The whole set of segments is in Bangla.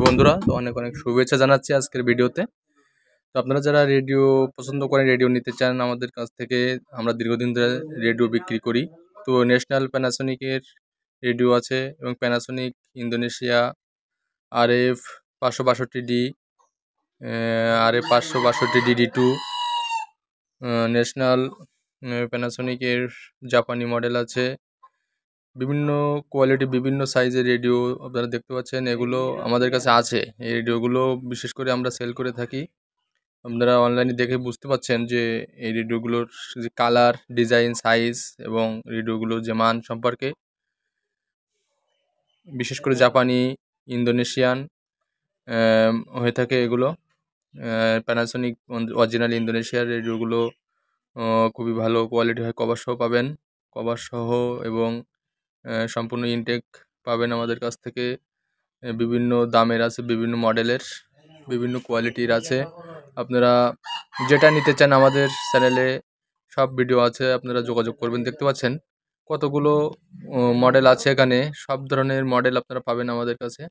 বন্ধুরা, তো অনেক অনেক শুভেচ্ছা জানাচ্ছি আজকের ভিডিওতে। তো আপনারা যারা রেডিও পছন্দ করেন, রেডিও নিতে চান আমাদের কাছ থেকে, আমরা দীর্ঘদিন ধরে রেডিও বিক্রি করি। তো ন্যাশনাল প্যানাসোনিকের রেডিও আছে এবং Panasonic Indonesia RF 562D, RF 562DD2, national প্যানাসোনিকের জাপানি মডেল আছে। বিভিন্ন কোয়ালিটি, বিভিন্ন সাইজের রেডিও আপনারা দেখতে পাচ্ছেন, এগুলো আমাদের কাছে আছে। এই রেডিওগুলো বিশেষ করে আমরা সেল করে থাকি। আপনারা অনলাইনে দেখে বুঝতে পাচ্ছেন যে এই রেডিওগুলোর যে কালার, ডিজাইন, সাইজ এবং রেডিওগুলোর যে মান সম্পর্কে। বিশেষ করে জাপানি, ইন্দোনেশিয়ান হয়ে থাকে এগুলো। প্যানাসোনিক অরিজিনাল ইন্দোনেশিয়ার রেডিওগুলো খুবই ভালো কোয়ালিটি হয়। কভার সহ পাবেন, কভার সহ এবং সম্পূর্ণ ইনটেক পাবেন আমাদের কাছ থেকে। বিভিন্ন দামের আছে, বিভিন্ন মডেলের, বিভিন্ন কোয়ালিটির আছে। আপনারা যেটা নিতে চান আমাদের চ্যানেলে সব ভিডিও আছে, আপনারা যোগাযোগ করবেন। দেখতে পাচ্ছেন কতগুলো মডেল আছে এখানে, সব ধরনের মডেল আপনারা পাবেন আমাদের কাছে।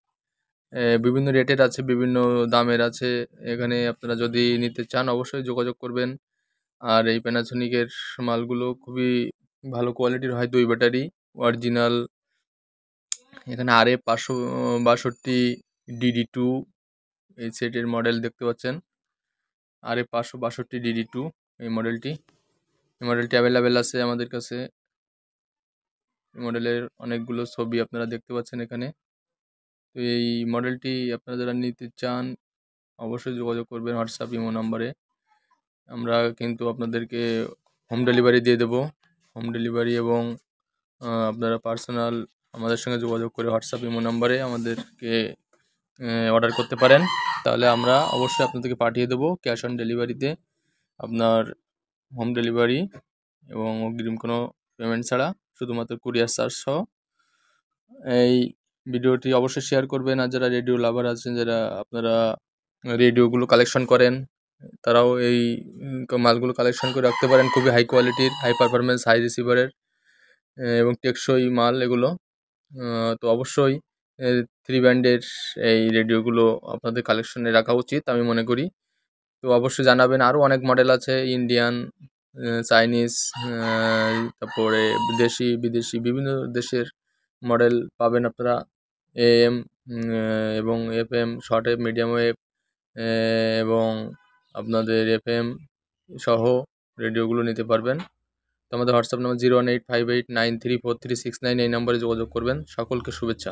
বিভিন্ন রেটের আছে, বিভিন্ন দামের আছে এখানে। আপনারা যদি নিতে চান অবশ্যই যোগাযোগ করবেন। আর এই প্যানাসোনিকের মালগুলো খুবই ভালো কোয়ালিটির হয়, 2 ব্যাটারি অরিজিনাল। এখানে RF 562DD2 এই সেটের মডেল দেখতে পাচ্ছেন। RF 562DD2 এই মডেলটি অ্যাভেলেবেল আছে আমাদের কাছে। এই মডেলের অনেকগুলো ছবি আপনারা দেখতে পাচ্ছেন এখানে। তো এই মডেলটি আপনারা যারা নিতে চান অবশ্যই যোগাযোগ করবেন হোয়াটসঅ্যাপ, ইমো নাম্বারে। আমরা কিন্তু আপনাদেরকে হোম ডেলিভারি দিয়ে দেবো। হোম ডেলিভারি এবং আপনারা পার্সোনাল আমাদের সঙ্গে যোগাযোগ করে হোয়াটসঅ্যাপ, ইমো নাম্বারে আমাদেরকে অর্ডার করতে পারেন। তাহলে আমরা অবশ্যই আপনাদেরকে পাঠিয়ে দেবো ক্যাশ অন ডেলিভারিতে, আপনার হোম ডেলিভারি এবং অগ্রিম কোনো পেমেন্ট ছাড়া, শুধুমাত্র কুরিয়ার চার্জ সহ। এই ভিডিওটি অবশ্যই শেয়ার করবেন। আর যারা রেডিও লাভার আছেন, যারা আপনারা রেডিওগুলো কালেকশন করেন, তারাও এই মালগুলো কালেকশন করে রাখতে পারেন। খুবই হাই কোয়ালিটির, হাই পারফরমেন্স, হাই রিসিভারের এবং টেকসই মাল এগুলো। তো অবশ্যই 3 ব্যান্ডের এই রেডিওগুলো আপনাদের কালেকশনে রাখা উচিত আমি মনে করি। তো অবশ্যই জানাবেন। আরও অনেক মডেল আছে, ইন্ডিয়ান, চাইনিজ, তারপরে দেশি, বিদেশি বিভিন্ন দেশের মডেল পাবেন আপনারা। AM এবং FM, short wave, medium wave এবং আপনাদের FM সহ রেডিওগুলো নিতে পারবেন। তো আমাদের হোয়াটসঅ্যাপ নাম্বার 01858934369, এই নাম্বারে যোগাযোগ করবেন। সকলকে শুভেচ্ছা।